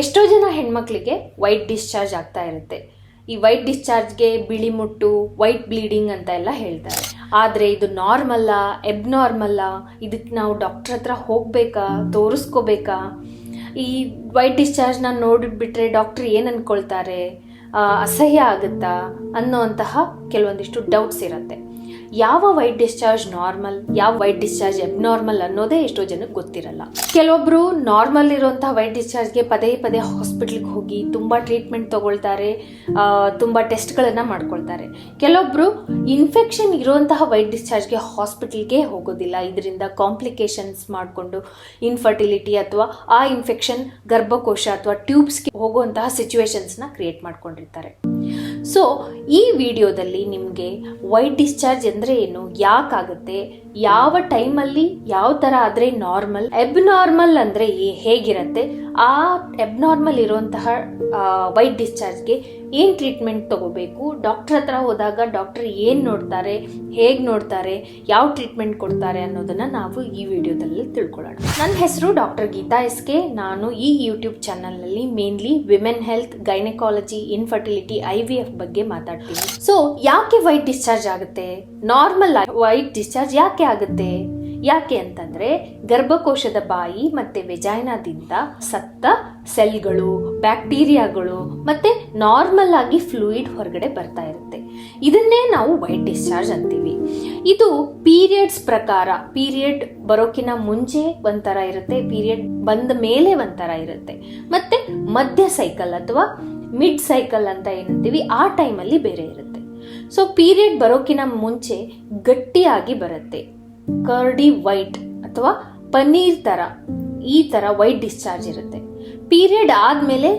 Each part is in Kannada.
ಎಷ್ಟೋ ಜನ ಹೆಣ್ಮಕ್ಳಿಗೆ ವೈಟ್ ಡಿಸ್ಚಾರ್ಜ್ ಆಗ್ತಾ ಇರುತ್ತೆ. ಈ ವೈಟ್ ಡಿಸ್ಚಾರ್ಜ್ಗೆ ಬಿಳಿ ಮುಟ್ಟು, ವೈಟ್ ಬ್ಲೀಡಿಂಗ್ ಅಂತ ಎಲ್ಲ ಹೇಳ್ತಾರೆ. ಆದರೆ ಇದು ನಾರ್ಮಲ್ಲ, ಎಬ್ನಾರ್ಮಲ್ಲ, ಇದಕ್ಕೆ ನಾವು ಡಾಕ್ಟರ್ ಹತ್ರ ಹೋಗಬೇಕಾ, ತೋರಿಸ್ಕೋಬೇಕಾ, ಈ ವೈಟ್ ಡಿಸ್ಚಾರ್ಜ್ನ ನೋಡಿಬಿಟ್ರೆ ಡಾಕ್ಟ್ರ್ ಏನು ಅಂದ್ಕೊಳ್ತಾರೆ, ಅಸಹ್ಯ ಆಗುತ್ತಾ ಅನ್ನೋಂತಹ ಕೆಲವೊಂದಿಷ್ಟು ಡೌಟ್ಸ್ ಇರುತ್ತೆ. ಯಾವ ವೈಟ್ ಡಿಸ್ಚಾರ್ಜ್ ನಾರ್ಮಲ್, ಯಾವ ವೈಟ್ ಡಿಸ್ಚಾರ್ಜ್ ಎಬ್ನಾರ್ಮಲ್ ಅನ್ನೋದೇ ಎಷ್ಟೋ ಜನಕ್ಕೆ ಗೊತ್ತಿರಲ್ಲ. ಕೆಲವೊಬ್ರು ನಾರ್ಮಲ್ ಇರುವಂತಹ ವೈಟ್ ಡಿಸ್ಚಾರ್ಜ್ಗೆ ಪದೇ ಪದೇ ಹಾಸ್ಪಿಟ್ಲಿಗೆ ಹೋಗಿ ತುಂಬ ಟ್ರೀಟ್ಮೆಂಟ್ ತಗೊಳ್ತಾರೆ, ತುಂಬ ಟೆಸ್ಟ್ಗಳನ್ನು ಮಾಡ್ಕೊಳ್ತಾರೆ. ಕೆಲವೊಬ್ರು ಇನ್ಫೆಕ್ಷನ್ ಇರುವಂತಹ ವೈಟ್ ಡಿಸ್ಚಾರ್ಜ್ಗೆ ಹಾಸ್ಪಿಟಲ್ಗೆ ಹೋಗೋದಿಲ್ಲ. ಇದರಿಂದ ಕಾಂಪ್ಲಿಕೇಶನ್ಸ್ ಮಾಡಿಕೊಂಡು ಇನ್ಫರ್ಟಿಲಿಟಿ ಅಥವಾ ಆ ಇನ್ಫೆಕ್ಷನ್ ಗರ್ಭಕೋಶ ಅಥವಾ ಟ್ಯೂಬ್ಸ್ಗೆ ಹೋಗುವಂತಹ ಸಿಚುವೇಶನ್ಸ್ನ ಕ್ರಿಯೇಟ್ ಮಾಡ್ಕೊಂಡಿರ್ತಾರೆ. ಸೊ ಈ ವಿಡಿಯೋದಲ್ಲಿ ನಿಮಗೆ ವೈಟ್ ಡಿಸ್ಚಾರ್ಜ್ ಅಂದರೆ ಏನು, ಯಾಕಾಗುತ್ತೆ, ಯಾವ ಟೈಮಲ್ಲಿ ಯಾವ ಥರ ಆದರೆ ನಾರ್ಮಲ್, ಎಬ್ನಾರ್ಮಲ್ ಅಂದರೆ ಹೇಗಿರುತ್ತೆ, ಆ ಎಬ್ನಾರ್ಮಲ್ ಇರುವಂತಹ ವೈಟ್ ಡಿಸ್ಚಾರ್ಜ್ಗೆ ಏನು ಟ್ರೀಟ್ಮೆಂಟ್ ತಗೋಬೇಕು, ಡಾಕ್ಟರ್ ಹತ್ರ ಹೋದಾಗ ಡಾಕ್ಟರ್ ಏನು ನೋಡ್ತಾರೆ, ಹೇಗೆ ನೋಡ್ತಾರೆ, ಯಾವ ಟ್ರೀಟ್ಮೆಂಟ್ ಕೊಡ್ತಾರೆ ಅನ್ನೋದನ್ನು ನಾವು ಈ ವಿಡಿಯೋದಲ್ಲಿ ತಿಳ್ಕೊಳ್ಳೋಣ. ನನ್ನ ಹೆಸರು ಡಾಕ್ಟರ್ ಗೀತಾ ಎಸ್.ಕೆ. ನಾನು ಈ ಯೂಟ್ಯೂಬ್ ಚಾನಲ್ನಲ್ಲಿ mainly women health, gynaecology, infertility, IVF ಬಗ್ಗೆ ಮಾತಾಡ್ತೀನಿ. ಸೊ ಯಾಕೆ ವೈಟ್ ಡಿಸ್ಚಾರ್ಜ್ ಆಗುತ್ತೆ, ನಾರ್ಮಲ್ ವೈಟ್ ಡಿಸ್ಚಾರ್ಜ್ ಯಾಕೆ ಆಗುತ್ತೆ, ಯಾಕೆ ಅಂತಂದ್ರೆ ಗರ್ಭಕೋಶದ ಬಾಯಿ ಮತ್ತೆ ವೆಜೈನಾದಿಂದ ಸತ್ತ ಸೆಲ್ಗಳು, ಬ್ಯಾಕ್ಟೀರಿಯಾಗಳು ಮತ್ತೆ ನಾರ್ಮಲ್ ಆಗಿ ಫ್ಲೂಯಿಡ್ ಹೊರಗಡೆ ಬರ್ತಾ ಇರುತ್ತೆ. ಇದನ್ನೇ ನಾವು ವೈಟ್ ಡಿಸ್ಚಾರ್ಜ್ ಅಂತೀವಿ. ಇದು ಪೀರಿಯಡ್ಸ್ ಪ್ರಕಾರ, ಪೀರಿಯಡ್ ಬರೋಕಿನ ಮುಂಚೆ ಒಂಥರ ಇರುತ್ತೆ, ಪೀರಿಯಡ್ ಬಂದ ಮೇಲೆ ಒಂಥರ ಇರುತ್ತೆ, ಮತ್ತೆ ಮಧ್ಯ ಸೈಕಲ್ ಅಥವಾ ಮಿಡ್ ಸೈಕಲ್ ಅಂತ ಏನಂತೀವಿ ಆ ಟೈಮಲ್ಲಿ ಬೇರೆ ಇರುತ್ತೆ. ಸೊ ಪೀರಿಯಡ್ ಬರೋಕಿನ ಮುಂಚೆ ಗಟ್ಟಿಯಾಗಿ ಬರುತ್ತೆ, ಕರ್ಡಿ ವೈಟ್ ಅಥವಾ ಪನ್ನೀರ್ ತರ, ಈ ತರ ವೈಟ್ ಡಿಸ್ಚಾರ್ಜ್ ಇರುತ್ತೆ. ಪೀರಿಯಡ್ ಆದ್ಮೇಲೆ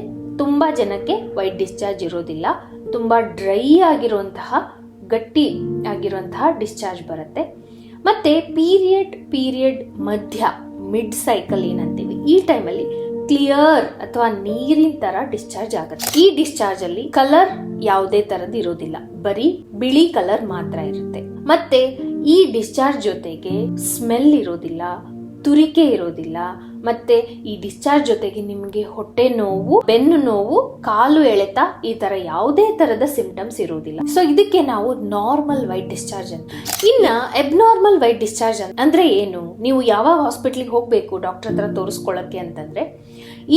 ತುಂಬಾ ಜನಕ್ಕೆ ವೈಟ್ ಡಿಸ್ಚಾರ್ಜ್ ಇರೋದಿಲ್ಲ, ತುಂಬಾ ಡ್ರೈ ಆಗಿರುವಂತಹ, ಗಟ್ಟಿ ಆಗಿರುವಂತಹ ಡಿಸ್ಚಾರ್ಜ್ ಬರುತ್ತೆ. ಮತ್ತೆ ಪೀರಿಯಡ್ ಮಧ್ಯ, ಮಿಡ್ ಸೈಕಲ್ ಏನಂತೀವಿ, ಈ ಟೈಮಲ್ಲಿ ಕ್ಲಿಯರ್ ಅಥವಾ ನೀರಿನ ತರ ಡಿಸ್ಚಾರ್ಜ್ ಆಗುತ್ತೆ. ಈ ಡಿಸ್ಚಾರ್ಜ್ ಅಲ್ಲಿ ಕಲರ್ ಯಾವುದೇ ತರದ್ದು ಇರೋದಿಲ್ಲ, ಬರೀ ಬಿಳಿ ಕಲರ್ ಮಾತ್ರ ಇರುತ್ತೆ. ಮತ್ತೆ ಈ ಡಿಸ್ಚಾರ್ಜ್ ಜೊತೆಗೆ ಸ್ಮೆಲ್ ಇರೋದಿಲ್ಲ, ತುರಿಕೆ ಇರೋದಿಲ್ಲ, ಮತ್ತೆ ಈ ಡಿಸ್ಚಾರ್ಜ್ ಜೊತೆಗೆ ನಿಮಗೆ ಹೊಟ್ಟೆ ನೋವು, ಬೆನ್ನು ನೋವು, ಕಾಲು ಎಳೆತ, ಈ ತರ ಯಾವುದೇ ತರದ ಸಿಂಪ್ಟಮ್ಸ್ ಇರೋದಿಲ್ಲ. ಸೊ ಇದಕ್ಕೆ ನಾವು ನಾರ್ಮಲ್ ವೈಟ್ ಡಿಸ್ಚಾರ್ಜ್ ಅಂತ. ಇನ್ನ ಎಬ್ನಾರ್ಮಲ್ ವೈಟ್ ಡಿಸ್ಚಾರ್ಜ್ ಅಂದ್ರೆ ಏನು, ನೀವು ಯಾವಾಗ ಹಾಸ್ಪಿಟ್ಲಿಗೆ ಹೋಗ್ಬೇಕು ಡಾಕ್ಟರ್ ಹತ್ರ ತೋರಿಸ್ಕೊಳ್ಳಕ್ಕೆ ಅಂತಂದ್ರೆ,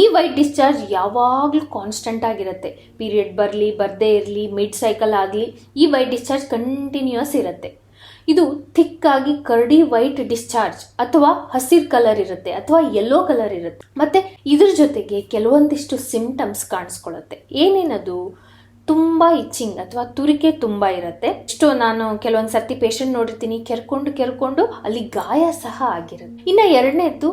ಈ ವೈಟ್ ಡಿಸ್ಚಾರ್ಜ್ ಯಾವಾಗ್ಲೂ ಕಾನ್ಸ್ಟೆಂಟ್ ಆಗಿರುತ್ತೆ. ಪೀರಿಯಡ್ ಬರಲಿ ಬರ್ದೇ ಇರಲಿ, ಮಿಡ್ ಸೈಕಲ್ ಆಗಲಿ, ಈ ವೈಟ್ ಡಿಸ್ಚಾರ್ಜ್ ಕಂಟಿನ್ಯೂಸ್ ಇರುತ್ತೆ. ಇದು ಥಿಕ್ ಆಗಿ ಕರ್ಡಿ ವೈಟ್ ಡಿಸ್ಚಾರ್ಜ್ ಅಥವಾ ಹಸಿರು ಕಲರ್ ಇರುತ್ತೆ ಅಥವಾ ಯೆಲ್ಲೋ ಕಲರ್ ಇರುತ್ತೆ. ಮತ್ತೆ ಇದ್ರ ಜೊತೆಗೆ ಕೆಲವೊಂದಿಷ್ಟು ಸಿಂಪ್ಟಮ್ಸ್ ಕಾಣಿಸ್ಕೊಳ್ಳುತ್ತೆ. ಏನೇನದು, ತುಂಬಾ ಇಚ್ಚಿಂಗ್ ಅಥವಾ ತುರಿಕೆ ತುಂಬಾ ಇರುತ್ತೆ. ನಾನು ಕೆಲವೊಂದ್ ಸರ್ತಿ ಪೇಷಂಟ್ ನೋಡಿರ್ತೀನಿ, ಕೆರ್ಕೊಂಡು ಅಲ್ಲಿ ಗಾಯ ಸಹ ಆಗಿರುತ್ತೆ. ಇನ್ನ ಎರಡನೇದು,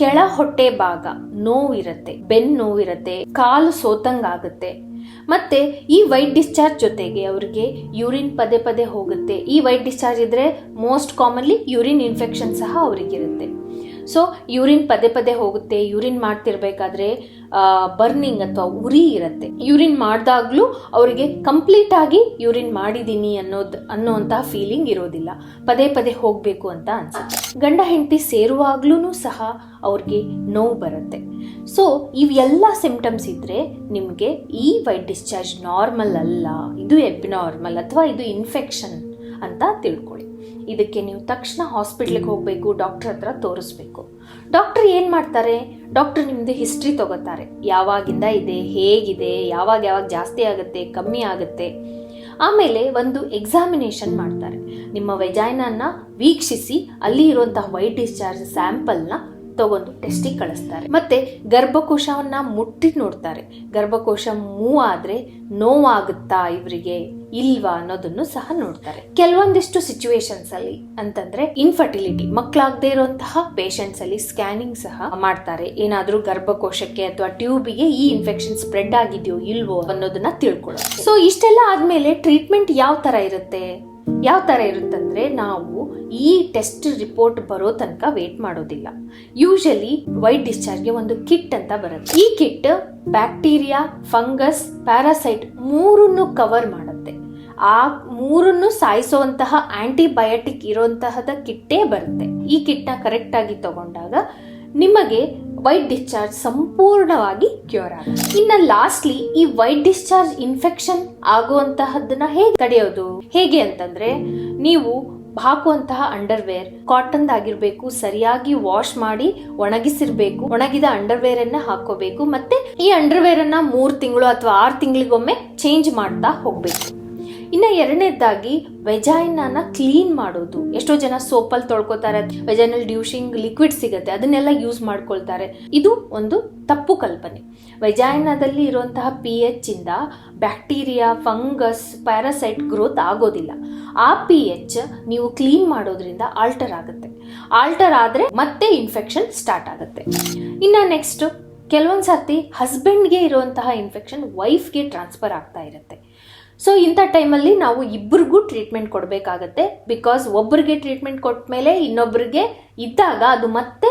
ಕೆಳ ಹೊಟ್ಟೆ ಭಾಗ ನೋವಿರುತ್ತೆ, ಬೆನ್ನು ನೋವಿರುತ್ತೆ, ಕಾಲು ಸೋತಂಗಾಗುತ್ತೆ. ಮತ್ತೆ ಈ ವೈಟ್ ಡಿಸ್ಚಾರ್ಜ್ ಜೊತೆಗೆ ಅವರಿಗೆ ಯೂರಿನ್ ಪದೇ ಪದೇ ಹೋಗುತ್ತೆ. ಈ ವೈಟ್ ಡಿಸ್ಚಾರ್ಜ್ ಇದ್ರೆ ಮೋಸ್ಟ್ ಕಾಮನ್ಲಿ ಯೂರಿನ್ ಇನ್ಫೆಕ್ಷನ್ ಸಹ ಅವರಿಗಿರುತ್ತೆ. ಸೊ ಯೂರಿನ್ ಪದೇ ಪದೇ ಹೋಗುತ್ತೆ, ಯೂರಿನ್ ಮಾಡ್ತಿರ್ಬೇಕಾದ್ರೆ ಬರ್ನಿಂಗ್ ಅಥವಾ ಉರಿ ಇರುತ್ತೆ. ಯೂರಿನ್ ಮಾಡಿದಾಗ್ಲೂ ಅವರಿಗೆ ಕಂಪ್ಲೀಟ್ ಆಗಿ ಯೂರಿನ್ ಮಾಡಿದೀನಿ ಅನ್ನೋಂತಹ ಫೀಲಿಂಗ್ ಇರೋದಿಲ್ಲ, ಪದೇ ಪದೇ ಹೋಗ್ಬೇಕು ಅಂತ ಅನ್ಸುತ್ತೆ. ಗಂಡ ಹೆಂಡತಿ ಸೇರುವಾಗ್ಲೂ ಸಹ ಅವ್ರಿಗೆ ನೋವು ಬರುತ್ತೆ. ಸೊ ಇವೆಲ್ಲ ಸಿಂಪ್ಟಮ್ಸ್ ಇದ್ರೆ ನಿಮಗೆ ಈ ವೈಟ್ ಡಿಸ್ಚಾರ್ಜ್ ನಾರ್ಮಲ್ ಅಲ್ಲ, ಇದು ಎಬ್ನಾರ್ಮಲ್ ಅಥವಾ ಇದು ಇನ್ಫೆಕ್ಷನ್ ಅಂತ ತಿಳ್ಕೊಳ್ಳಿ. ಇದಕ್ಕೆ ನೀವು ತಕ್ಷಣ ಹಾಸ್ಪಿಟ್ಲಿಗೆ ಹೋಗಬೇಕು, ಡಾಕ್ಟರ್ ಹತ್ರ ತೋರಿಸ್ಬೇಕು. ಡಾಕ್ಟರ್ ಏನು ಮಾಡ್ತಾರೆ, ಡಾಕ್ಟರ್ ನಿಮ್ಮದು ಹಿಸ್ಟ್ರಿ ತಗೋತಾರೆ, ಯಾವಾಗಿಂದ ಇದೆ, ಹೇಗಿದೆ, ಯಾವಾಗ ಜಾಸ್ತಿ ಆಗುತ್ತೆ, ಕಮ್ಮಿ ಆಗುತ್ತೆ. ಆಮೇಲೆ ಒಂದು ಎಕ್ಸಾಮಿನೇಷನ್ ಮಾಡ್ತಾರೆ, ನಿಮ್ಮ ವೆಜೈನನ್ನ ವೀಕ್ಷಿಸಿ ಅಲ್ಲಿ ಇರುವಂತಹ ವೈಟ್ ಡಿಸ್ಚಾರ್ಜ್ ಸ್ಯಾಂಪಲ್ನ ತಗೊಂಡು ಟೆಸ್ಟಿಗೆ ಕಳಿಸ್ತಾರೆ. ಮತ್ತೆ ಗರ್ಭಕೋಶವನ್ನ ಮುಟ್ಟಿ ನೋಡ್ತಾರೆ, ಗರ್ಭಕೋಶ ಮೂವ್ ಆದ್ರೆ ನೋವಾಗುತ್ತಾ ಇವರಿಗೆ ಇಲ್ವಾ ಅನ್ನೋದನ್ನು ಸಹ ನೋಡ್ತಾರೆ. ಕೆಲವೊಂದಿಷ್ಟು ಸಿಚುವೇಶನ್ಸ್ ಅಲ್ಲಿ ಅಂತಂದ್ರೆ ಇನ್ಫರ್ಟಿಲಿಟಿ, ಮಕ್ಕಳಾಗದೇ ಇರುವಂತಹ ಪೇಷಂಟ್ಸ್ ಅಲ್ಲಿ ಸ್ಕ್ಯಾನಿಂಗ್ ಸಹ ಮಾಡ್ತಾರೆ. ಏನಾದ್ರೂ ಗರ್ಭಕೋಶಕ್ಕೆ ಅಥವಾ ಟ್ಯೂಬಿಗೆ ಈ ಇನ್ಫೆಕ್ಷನ್ ಸ್ಪ್ರೆಡ್ ಆಗಿದೆಯೋ ಇಲ್ವೋ ಅನ್ನೋದನ್ನ ತಿಳ್ಕೊಳ್ಳೋದು. ಸೊ ಇಷ್ಟೆಲ್ಲ ಆದ್ಮೇಲೆ ಟ್ರೀಟ್ಮೆಂಟ್ ಯಾವ ತರ ಇರುತ್ತಂದ್ರೆ, ನಾವು ಈ ಟೆಸ್ಟ್ ರಿಪೋರ್ಟ್ ಬರೋ ತನಕ ವೇಟ್ ಮಾಡೋದಿಲ್ಲ. ಯೂಶಲಿ ವೈಟ್ ಡಿಸ್ಚಾರ್ಜ್ಗೆ ಒಂದು ಕಿಟ್ ಅಂತ ಬರುತ್ತೆ. ಈ ಕಿಟ್ ಬ್ಯಾಕ್ಟೀರಿಯಾ, ಫಂಗಸ್, ಪ್ಯಾರಾಸೈಟ್ ಮೂರನ್ನು ಕವರ್ ಮಾಡುತ್ತೆ. ಆ ಮೂರನ್ನು ಸಾಯಿಸುವಂತಹ ಆಂಟಿಬಯೋಟಿಕ್ ಇರುವಂತಹದ ಕಿಟ್ಟೇ ಬರುತ್ತೆ. ಈ ಕಿಟ್ನ ಕರೆಕ್ಟ್ ಆಗಿ ತಗೊಂಡಾಗ ನಿಮಗೆ ವೈಟ್ ಡಿಸ್ಚಾರ್ಜ್ ಸಂಪೂರ್ಣವಾಗಿ ಕ್ಯೂರ್ ಆಗುತ್ತೆ. ಇನ್ನು ಲಾಸ್ಟ್ಲಿ ಈ ವೈಟ್ ಡಿಸ್ಚಾರ್ಜ್ ಇನ್ಫೆಕ್ಷನ್ ಆಗುವಂತಹದ್ದನ್ನ ಹೇಗೆ ತಡೆಯೋದು? ಹೇಗೆ ಅಂತಂದ್ರೆ, ನೀವು ಹಾಕುವಂತಹ ಅಂಡರ್ವೇರ್ ಕಾಟನ್ ಆಗಿರ್ಬೇಕು, ಸರಿಯಾಗಿ ವಾಶ್ ಮಾಡಿ ಒಣಗಿಸಿರ್ಬೇಕು. ಒಣಗಿದ ಅಂಡರ್ವೇರ್ ಅನ್ನ ಹಾಕೋಬೇಕು. ಮತ್ತೆ ಈ ಅಂಡರ್ವೇರ್ ಅನ್ನ 3 ತಿಂಗಳು ಅಥವಾ 6 ತಿಂಗಳಿಗೊಮ್ಮೆ ಚೇಂಜ್ ಮಾಡ್ತಾ ಹೋಗ್ಬೇಕು. ಇನ್ನ ಎರಡನೇದಾಗಿ ವೆಜೈನಾನ ಕ್ಲೀನ್ ಮಾಡೋದು. ಎಷ್ಟೋ ಜನ ಸೋಪಲ್ಲಿ ತೊಳ್ಕೊತಾರೆ, ವೆಜೈನಲ್ ಡ್ಯೂಷಿಂಗ್ ಲಿಕ್ವಿಡ್ ಸಿಗುತ್ತೆ, ಅದನ್ನೆಲ್ಲ ಯೂಸ್ ಮಾಡ್ಕೊಳ್ತಾರೆ. ಇದು ಒಂದು ತಪ್ಪು ಕಲ್ಪನೆ. ವೆಜೈನಾದಲ್ಲಿ ಇರುವಂತಹ pH ಇಂದ ಬ್ಯಾಕ್ಟೀರಿಯಾ, ಫಂಗಸ್, ಪ್ಯಾರಾಸೈಟ್ ಗ್ರೋತ್ ಆಗೋದಿಲ್ಲ. ಆ pH ನೀವು ಕ್ಲೀನ್ ಮಾಡೋದ್ರಿಂದ ಆಲ್ಟರ್ ಆಗುತ್ತೆ. ಆಲ್ಟರ್ ಆದ್ರೆ ಮತ್ತೆ ಇನ್ಫೆಕ್ಷನ್ ಸ್ಟಾರ್ಟ್ ಆಗುತ್ತೆ. ಇನ್ನ ನೆಕ್ಸ್ಟ್, ಕೆಲವೊಂದ್ಸರ್ತಿ ಹಸ್ಬೆಂಡ್ಗೆ ಇರುವಂತಹ ಇನ್ಫೆಕ್ಷನ್ ವೈಫ್ಗೆ ಟ್ರಾನ್ಸ್ಫರ್ ಆಗ್ತಾ ಇರುತ್ತೆ. ಸೊ ಇಂಥ ಟೈಮಲ್ಲಿ ನಾವು ಇಬ್ಬರಿಗೂ ಟ್ರೀಟ್ಮೆಂಟ್ ಕೊಡಬೇಕಾಗತ್ತೆ. ಬಿಕಾಸ್ ಒಬ್ಬರಿಗೆ ಟ್ರೀಟ್ಮೆಂಟ್ ಕೊಟ್ಟ ಮೇಲೆ ಇನ್ನೊಬ್ಬರಿಗೆ ಇದ್ದಾಗ ಅದು ಮತ್ತೆ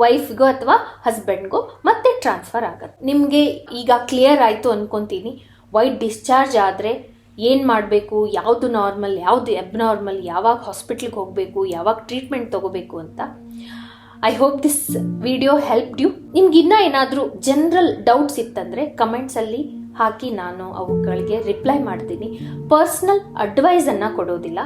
ವೈಫ್ಗೋ ಅಥವಾ ಹಸ್ಬೆಂಡ್ಗೋ ಮತ್ತೆ ಟ್ರಾನ್ಸ್ಫರ್ ಆಗುತ್ತೆ. ನಿಮಗೆ ಈಗ ಕ್ಲಿಯರ್ ಆಯಿತು ಅನ್ಕೊಂತೀನಿ, ವೈಟ್ ಡಿಸ್ಚಾರ್ಜ್ ಆದರೆ ಏನು ಮಾಡಬೇಕು, ಯಾವುದು ನಾರ್ಮಲ್, ಯಾವುದು ಅಬ್ನಾರ್ಮಲ್, ಯಾವಾಗ ಹಾಸ್ಪಿಟ್ಲಿಗೆ ಹೋಗಬೇಕು, ಯಾವಾಗ ಟ್ರೀಟ್ಮೆಂಟ್ ತಗೋಬೇಕು ಅಂತ. I hope this video helped you. ನಿಮ್ಗೆ ಇನ್ನೂ ಏನಾದರೂ ಜನರಲ್ ಡೌಟ್ಸ್ ಇತ್ತಂದರೆ ಕಮೆಂಟ್ಸಲ್ಲಿ ಹಾಕಿ, ನಾನು ಅವುಗಳಿಗೆ ರಿಪ್ಲೈ ಮಾಡ್ತೀನಿ. ಪರ್ಸ್ನಲ್ ಅಡ್ವೈಸನ್ನು ಕೊಡೋದಿಲ್ಲ.